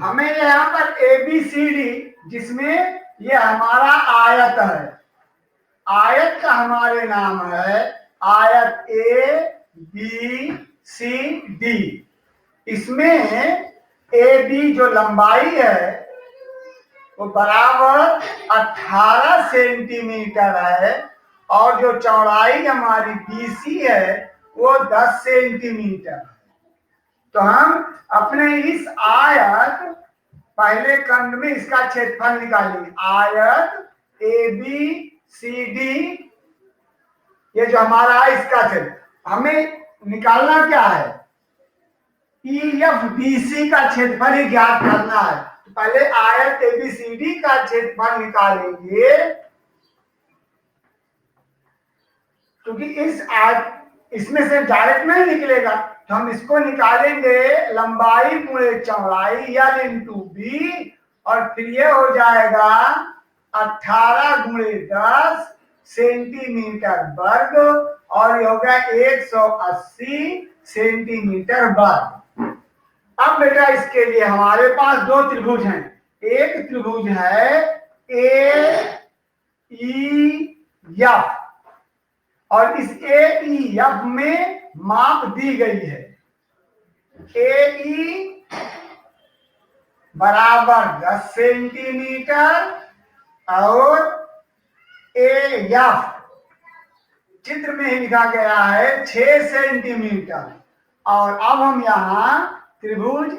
हमें यहाँ पर ABCD, जिसमें ये हमारा आयत है, आयत का हमारे नाम है आयत ABCD। इसमें AB जो लंबाई है वो बराबर 18 सेंटीमीटर है और जो चौड़ाई हमारी BC है वो 10 सेंटीमीटर है। तो हम अपने इस आयत पहले खंड में इसका क्षेत्रफल निकालेंगे। आयत ABCD, ये जो हमारा है इसका क्षेत्र हमें निकालना क्या है, EFBC का क्षेत्रफल ही ज्ञात करना है। तो पहले आयत ABCD का क्षेत्रफल निकालेंगे, क्योंकि इसमें से डायरेक्ट नहीं निकलेगा, तो हम इसको निकालेंगे लंबाई गुणे चौड़ाई L इंटू B, और फिर ये हो जाएगा 18 गुणे 10 सेंटीमीटर वर्ग, और ये होगा 180 सेंटीमीटर वर्ग। अब बेटा इसके लिए हमारे पास दो त्रिभुज हैं। एक त्रिभुज है AEF, और इस AEF में माप दी गई है। AE बराबर 10 सेंटीमीटर और AF चित्र में ही लिखा गया है 6 सेंटीमीटर। और अब हम यहाँ त्रिभुज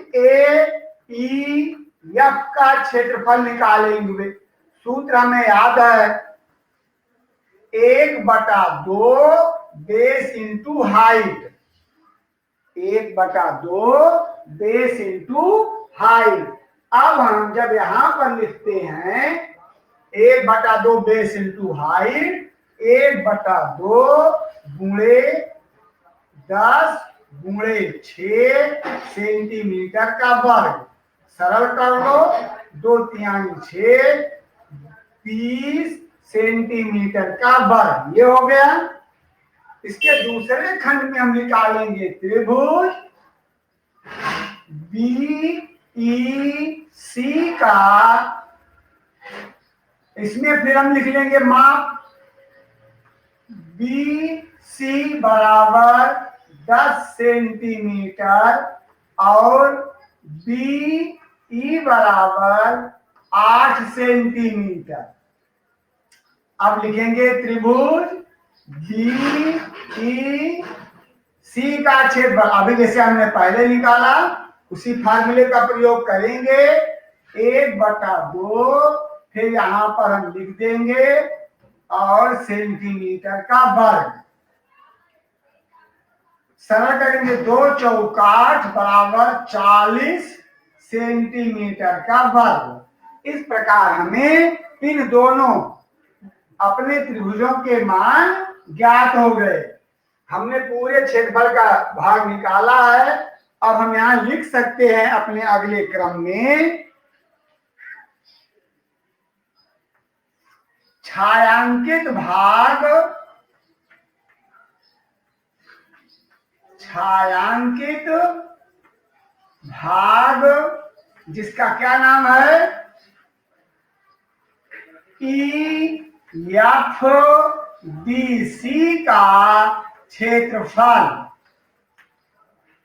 AEF का क्षेत्रफल निकालेंगे। सूत्र हमें याद है 1/2 base into height, 1/2 base into height. अब हम जब यहां पर लिखते हैं 1/2 बेस इंटू हाइट, 1/2 गुणे 10 गुणे 6 सेंटीमीटर का वर्ग। सरल कर लो, 2 तिहाई 6, 30 सेंटीमीटर का वर्ग। ये हो गया। इसके दूसरे खंड में हम निकालेंगे त्रिभुज BEC का। इसमें फिर हम लिख लेंगे माप BC बराबर 10 सेंटीमीटर और BE बराबर 8 सेंटीमीटर। अब लिखेंगे त्रिभुज BEC का क्षेत्रफल। अभी जैसे हमने पहले निकाला उसी फार्मूले का प्रयोग करेंगे। 1/2 फिर यहां पर हम लिख देंगे और सेंटीमीटर का वर्ग। सरल करेंगे 2 चौकाठ बराबर 40 सेंटीमीटर का वर्ग। इस प्रकार हमें इन दोनों अपने त्रिभुजों के मान ज्ञात हो गए। हमने पूरे क्षेत्रफल का भाग निकाला है। अब हम यहां लिख सकते हैं अपने अगले क्रम में छायांकित भाग, छायांकित भाग जिसका क्या नाम है EFBC का क्षेत्रफल।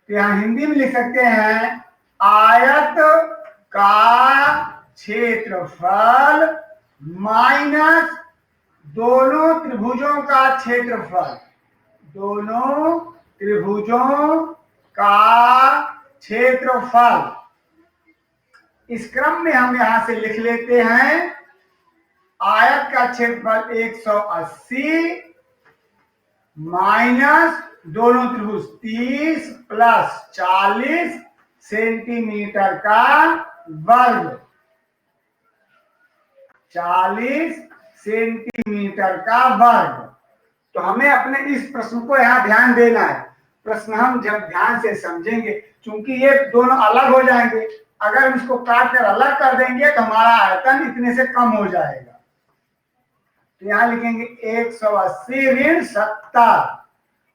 तो यहां हिंदी में लिख सकते हैं आयत का क्षेत्रफल माइनस दोनों त्रिभुजों का क्षेत्रफल, दोनों त्रिभुजों का क्षेत्रफल। इस क्रम में हम यहां से लिख लेते हैं आयत का क्षेत्रफल 180 माइनस दोनों त्रिभुज 30 प्लस 40 सेंटीमीटर का वर्ग, 40 सेंटीमीटर का वर्ग। तो हमें अपने इस प्रश्न को यहाँ ध्यान देना है। प्रश्न हम जब ध्यान से समझेंगे, क्योंकि ये दोनों अलग हो जाएंगे, अगर हम इसको काट कर अलग कर देंगे तो हमारा आयतन इतने से कम हो जाएगा। तो यहाँ लिखेंगे 180 ऋण 70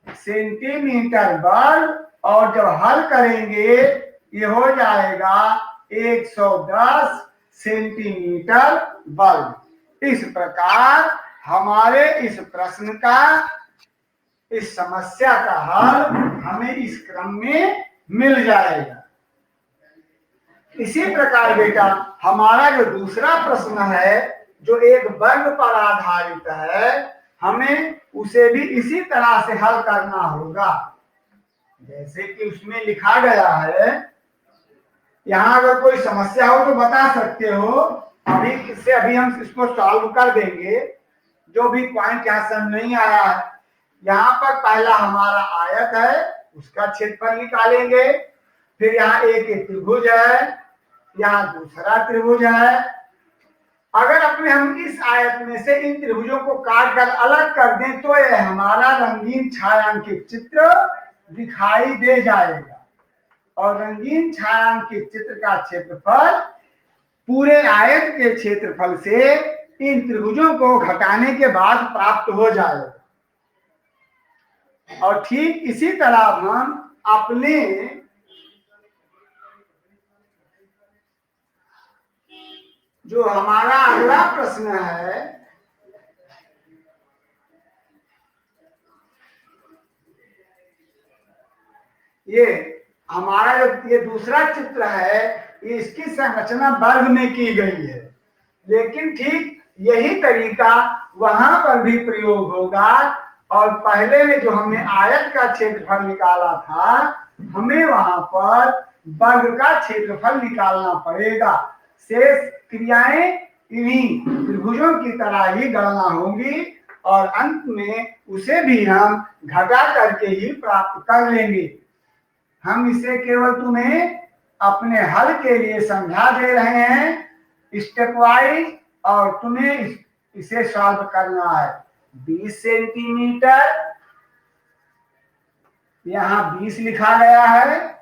सेंटीमीटर वर्ग, और जब हल करेंगे ये हो जाएगा 110 सेंटीमीटर वर्ग। इस प्रकार हमारे इस प्रश्न का, इस समस्या का हल हमें इस क्रम में मिल जाएगा। इसी प्रकार बेटा हमारा जो दूसरा प्रश्न है जो एक वर्ग पर आधारित है, हमें उसे भी इसी तरह से हल करना होगा। जैसे कि उसमें लिखा गया है, यहाँ अगर कोई समस्या हो तो बता सकते हो, अभी हम इसको सॉल्व कर देंगे। जो भी पॉइंट यहाँ समझ नहीं आया है, यहाँ पर पहला हमारा आयत है, उसका क्षेत्रफल निकालेंगे। फिर यहाँ एक त्रिभुज है, यहाँ दूसरा त्रिभुज है। अगर अपने हम इस आयत में से इन त्रिभुजों को काट कर अलग कर दें तो यह हमारा रंगीन छायांकित चित्र दिखाई दे जाएगा। और रंगीन छायांकित चित्र का क्षेत्रफल पूरे आयत के क्षेत्रफल से इन त्रिभुजों को घटाने के बाद प्राप्त हो जाएगा। और ठीक इसी तरह हम अपने जो हमारा अगला प्रश्न है, ये हमारा जो ये दूसरा चित्र है, इसकी संरचना वर्ग में की गई है, लेकिन ठीक यही तरीका वहां पर भी प्रयोग होगा। और पहले में जो हमने आयत का क्षेत्रफल निकाला था, हमें वहां पर वर्ग का क्षेत्रफल निकालना पड़ेगा। शेष क्रियाएं इन्हीं त्रिभुजों की तरह ही गणना होंगी और अंत में उसे भी हम घटा करके ही प्राप्त कर लेंगे। हम इसे केवल तुम्हें अपने हल के लिए समझा दे रहे हैं स्टेप वाइज, और तुम्हें इसे सॉल्व करना है। 20 सेंटीमीटर, यहाँ 20 लिखा गया है,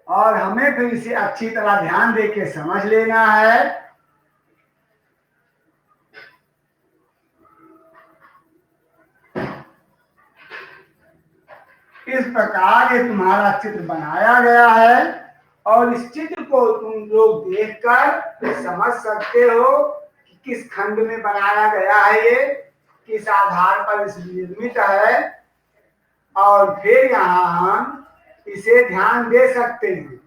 और हमें फिर इसे अच्छी तरह ध्यान देके समझ लेना है। इस प्रकार ये तुम्हारा चित्र बनाया गया है, और इस चित्र को तुम लोग देखकर समझ सकते हो कि किस खंड में बनाया गया है, ये किस आधार पर इस निर्मित है। और फिर यहाँ हम इसे ध्यान दे सकते हैं।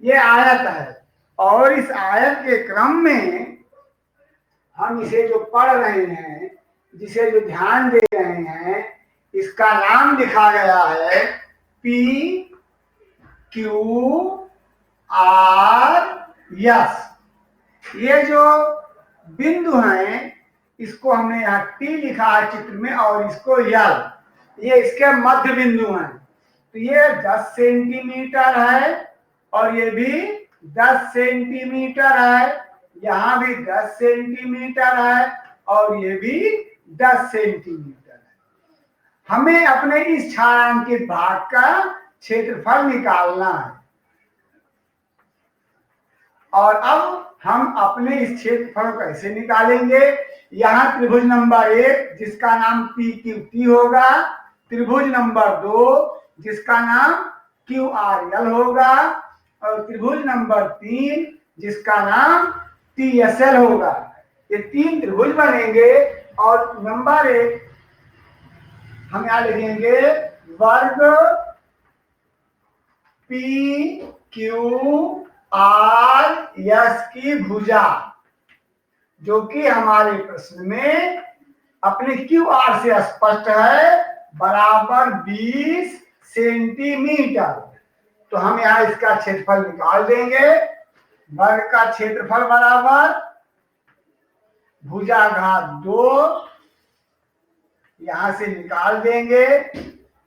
ये आयत है, और इस आयत के क्रम में हम इसे जो पढ़ रहे हैं, जिसे जो ध्यान दे रहे हैं, इसका नाम लिखा गया है P Q R S। ये जो बिंदु हैं, इसको हमने यहाँ T लिखा है चित्र में, और इसको L, ये इसके मध्य बिंदु हैं। तो ये 10 सेंटीमीटर है, और ये भी 10 सेंटीमीटर है, यहाँ भी 10 सेंटीमीटर है, और ये भी 10 सेंटीमीटर है। हमें अपने इस छायांकित भाग का क्षेत्रफल निकालना है। और अब हम अपने इस क्षेत्रफल को कैसे निकालेंगे? यहाँ त्रिभुज नंबर 1 जिसका नाम PQT होगा, त्रिभुज नंबर 2 जिसका नाम QRL होगा, और त्रिभुज नंबर 3 जिसका नाम TSL होगा। ये 3 त्रिभुज बनेंगे, और नंबर 1 हम यहाँ लिखेंगे वर्ग PQRS की भुजा, जो कि हमारे प्रश्न में अपने QR से स्पष्ट है, बराबर 20 सेंटीमीटर। तो हम यहाँ इसका क्षेत्रफल निकाल देंगे। वर्ग का क्षेत्रफल बराबर भुजाघात 2, यहां से निकाल देंगे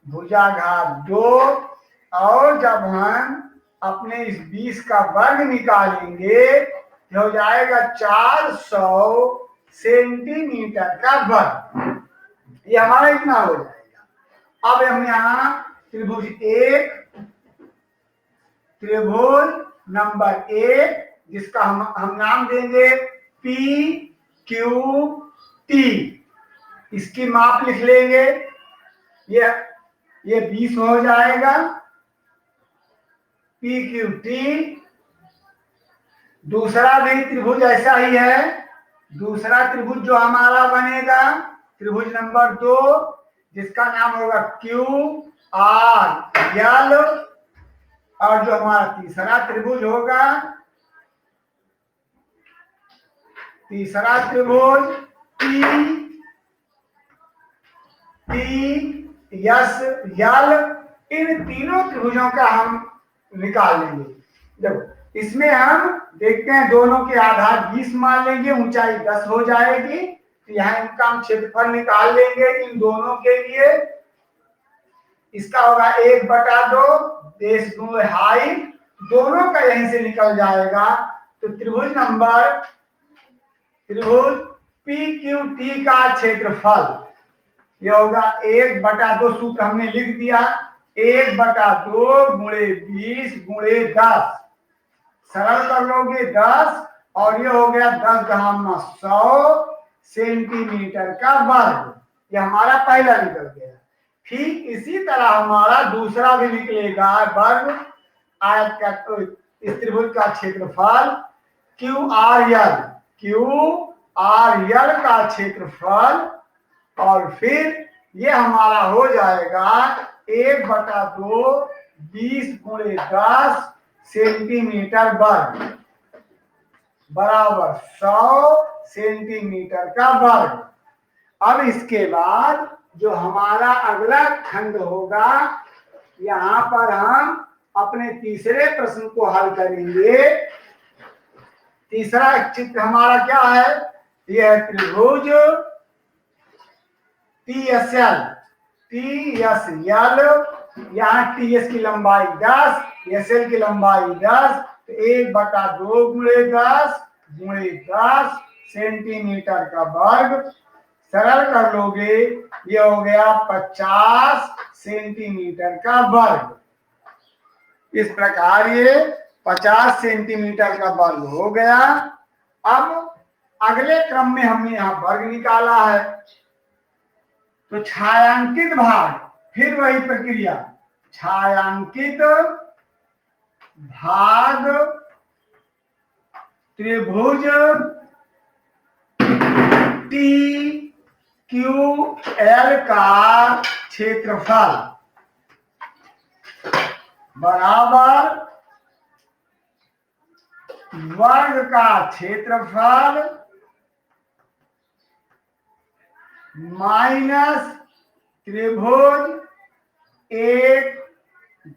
भुजाघात 2, और जब हम अपने इस 20 का वर्ग निकालेंगे तो हो जाएगा 400 सेंटीमीटर का वर्ग। ये हमारा इतना हो जाएगा। अब हम यहाँ त्रिभुज 1, त्रिभुज नंबर 1 जिसका हम नाम देंगे PQT, इसकी माप लिख लेंगे। ये ये 20 हो जाएगा। पी क्यू टी, दूसरा भी त्रिभुज ऐसा ही है। दूसरा त्रिभुज जो हमारा बनेगा त्रिभुज नंबर 2, जिसका नाम होगा क्यू आर यल, और जो हमारा तीसरा त्रिभुज होगा, तीसरा त्रिभुज टी टी यस यल, इन तीनों त्रिभुजों का हम निकाल लेंगे। देखो इसमें हम देखते हैं, दोनों के आधार 20 मान लेंगे, ऊंचाई 10 हो जाएगी, तो यहाँ इनका हम क्षेत्रफल निकाल लेंगे इन दोनों के लिए। इसका होगा 1/2 बेस गुणे हाइट, दोनों का यहीं से निकल जाएगा। तो त्रिभुज पी क्यू टी का क्षेत्रफल ये होगा 1/2, सूत्र हमने लिख दिया, 1/2 गुणे 20 गुणे 10, सरल कर लोगे 10, और ये हो गया 10⁻100 सेंटीमीटर का वर्ग। ये हमारा पहला निकल गया। ठीक इसी तरह हमारा दूसरा भी निकलेगा वर्ग आयत का, तो इस त्रिभुज का क्षेत्रफल क्यू आर यल का क्षेत्रफल, और फिर ये हमारा हो जाएगा 1/2 20 गुणे 10 सेंटीमीटर वर्ग बराबर 100 सेंटीमीटर का वर्ग। अब इसके बाद जो हमारा अगला खंड होगा, यहाँ पर हम अपने तीसरे प्रश्न को हल करेंगे। तीसरा चित्र हमारा क्या है, यह त्रिभुज टी एस यल, यहाँ टी एस की लंबाई 10, एस एल की लंबाई 10, तो 1/2 गुणे 10 गुणे 10 सेंटीमीटर का वर्ग, सरल कर लोगे ये हो गया 50 सेंटीमीटर का वर्ग। इस प्रकार ये 50 सेंटीमीटर का वर्ग हो गया। अब अगले क्रम में हमने यहाँ वर्ग निकाला है, तो छायांकित भाग, फिर वही प्रक्रिया, छायांकित भाग त्रिभुज टी क्यू एल का क्षेत्रफल बराबर वर्ग का क्षेत्रफल माइनस त्रिभुज 1,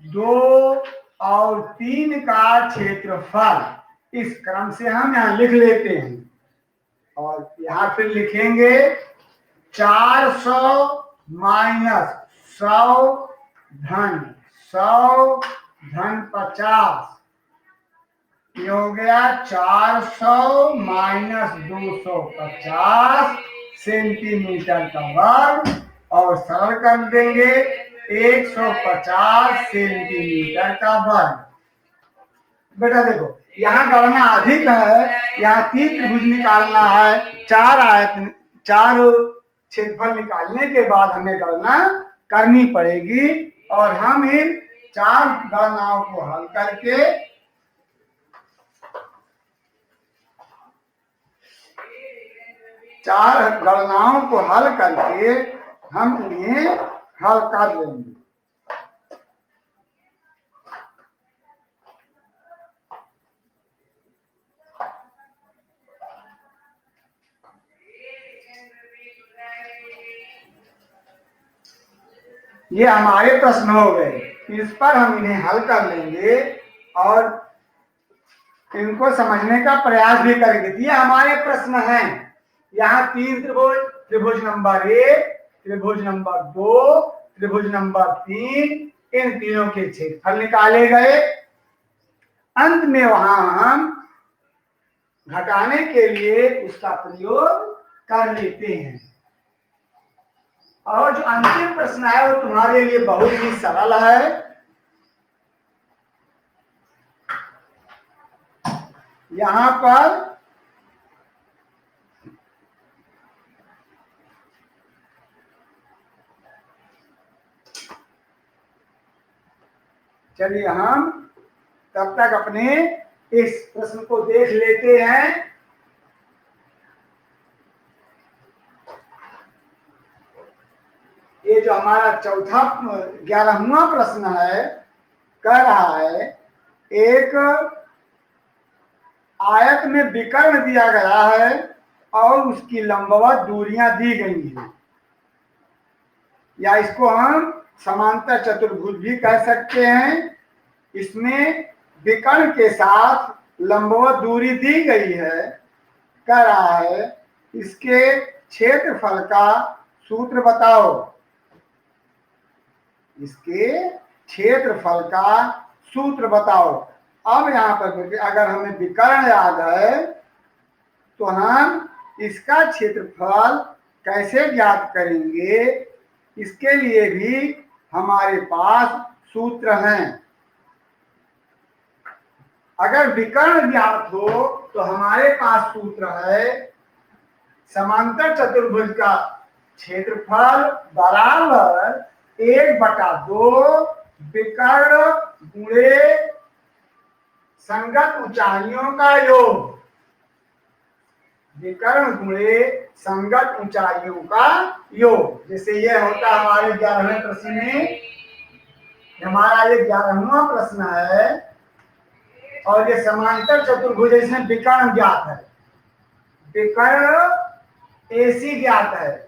2 और 3 का क्षेत्रफल। इस क्रम से हम यहाँ लिख लेते हैं, और यहाँ फिर लिखेंगे 400 माइनस 100 धन 100 धन 50, ये हो गया 400 माइनस 250 सेंटीमीटर का वर्ग, और सरल कर देंगे 150 सेंटीमीटर का वर्ग। बेटा देखो यहाँ गणना अधिक है, यहाँ 3 त्रिभुज निकालना है, 4 क्षेत्रफल निकालने के बाद हमें गणना करनी पड़ेगी, और हम इन 4 गणनाओं को हल करके हम इन्हें हल कर लेंगे। ये हमारे प्रश्न हो गए, इस पर हम इन्हें हल कर लेंगे और इनको समझने का प्रयास भी करेंगे। ये हमारे प्रश्न हैं। यहाँ 3 त्रिभुज, त्रिभुज नंबर 1, त्रिभुज नंबर 2, त्रिभुज नंबर 3, इन तीनों के क्षेत्रफल निकाले गए। अंत में वहां हम घटाने के लिए उसका प्रयोग कर लेते हैं। और जो अंतिम प्रश्न है वो तुम्हारे लिए बहुत ही सरल है। यहां पर चलिए हम तब तक अपने इस प्रश्न को देख लेते हैं। ये जो हमारा चौथा 11वां प्रश्न है, कह रहा है एक आयत में विकर्ण दिया गया है और उसकी लंबवत दूरियां दी गई हैं, या इसको हम समांतर चतुर्भुज भी कह सकते हैं। इसमें विकर्ण के साथ लंबवत दूरी दी गई है। कह रहा है इसके क्षेत्रफल का सूत्र बताओ। इसके क्षेत्रफल का सूत्र बताओ। अब यहाँ पर अगर हमें विकर्ण याद है तो हम इसका क्षेत्रफल कैसे ज्ञात करेंगे, इसके लिए भी हमारे पास सूत्र हैं। अगर विकर्ण ज्ञात हो तो हमारे पास सूत्र है समांतर चतुर्भुज का क्षेत्रफल बराबर 1/2 विकर्ण गुणे संगत ऊंचाइयों का योग। विकर्ण गुणे संगत ऊंचाइयों का योग। जैसे ये होता हमारे 11वें प्रश्न में, हमारा ये 11वां प्रश्न है और ये समांतर चतुर्भुज इसमें विकर्ण ज्ञात है, विकर्ण AC ज्ञात है।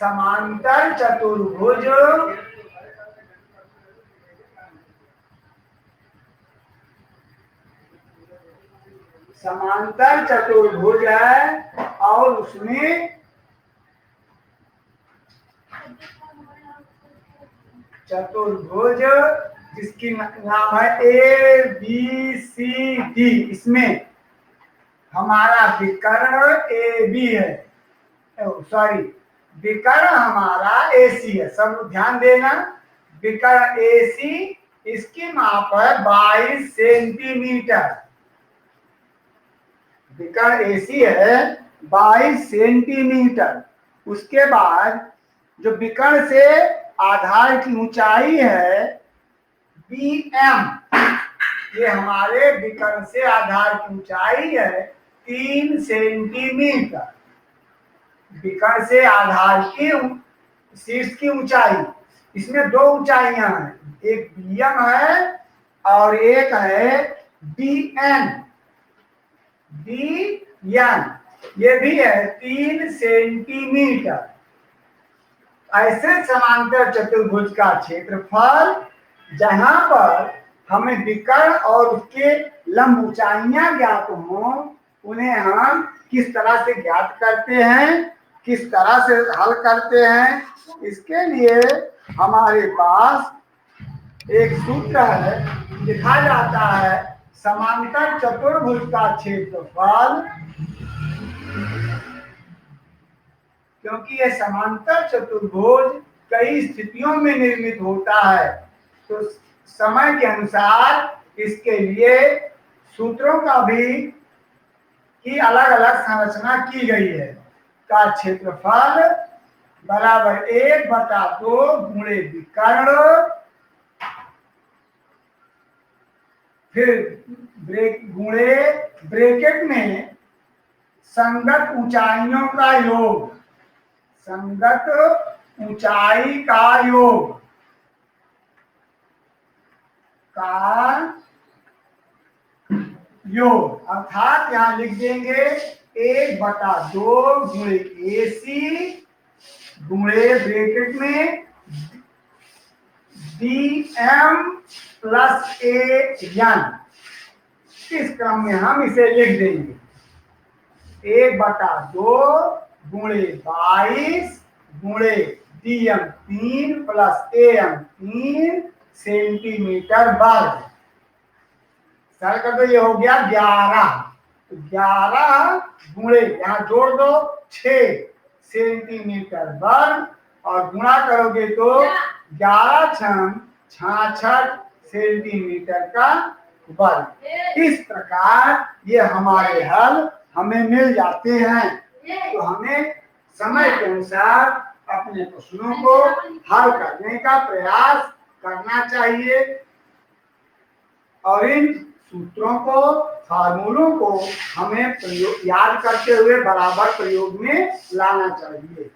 समांतर चतुर्भुज समांतर चतुर्भुज है और उसमें चतुर्भुज जिसकी नाम है ABCD, इसमें हमारा विकर्ण AB है, सॉरी विकर्ण हमारा AC है। सब ध्यान देना, विकर्ण AC इसकी माप है 22 सेंटीमीटर। विकर्ण AC है 22 सेंटीमीटर। उसके बाद जो विकर्ण से आधार की ऊंचाई है BM, ये हमारे विकर्ण से आधार की ऊंचाई है 3 सेंटीमीटर। विकर्ण से आधार की शीर्ष की ऊंचाई, इसमें दो ऊंचाइयां हैं, एक BM है और एक है BN। ये भी है 3 सेंटीमीटर। ऐसे समांतर चतुर्भुज का क्षेत्रफल जहां पर हमें विकर्ण और उसके लंब ऊंचाइयां ज्ञात हों, उन्हें हम किस तरह से ज्ञात करते हैं, किस तरह से हल करते हैं, इसके लिए हमारे पास एक सूत्र है, लिखा जाता है समांतर चतुर्भुज का क्षेत्रफल। क्योंकि यह समांतर चतुर्भुज कई स्थितियों में निर्मित होता है, तो समय के अनुसार इसके लिए सूत्रों का भी की अलग अलग संरचना की गई है। का क्षेत्रफल बराबर 1/2 गुणे विकर्ण, फिर गुणे ब्रैकेट में संगत ऊंचाइयों का योग, संगत ऊंचाई का योग अर्थात यहां लिख देंगे 1/2 गुणे AC गुणे ब्रैकेट में DM प्लस AN। इस क्रम में हम इसे लिख देंगे 1/2 गुणे 22 गुणे DM 3 प्लस AM 3 सेंटीमीटर वर्ग। सर कर दो, ये हो गया 11। तो 11 गुणे यहाँ जोड़ दो 6 सेंटीमीटर वर्ग और गुणा करोगे तो 11 छंग 66 सेंटीमीटर का वर्ग। इस प्रकार ये हमारे हल हमें मिल जाते हैं। तो हमें समय के अनुसार अपने प्रश्नों को हल करने का प्रयास करना चाहिए और इन सूत्रों को, फार्मूलों को हमें याद करते हुए बराबर प्रयोग में लाना चाहिए।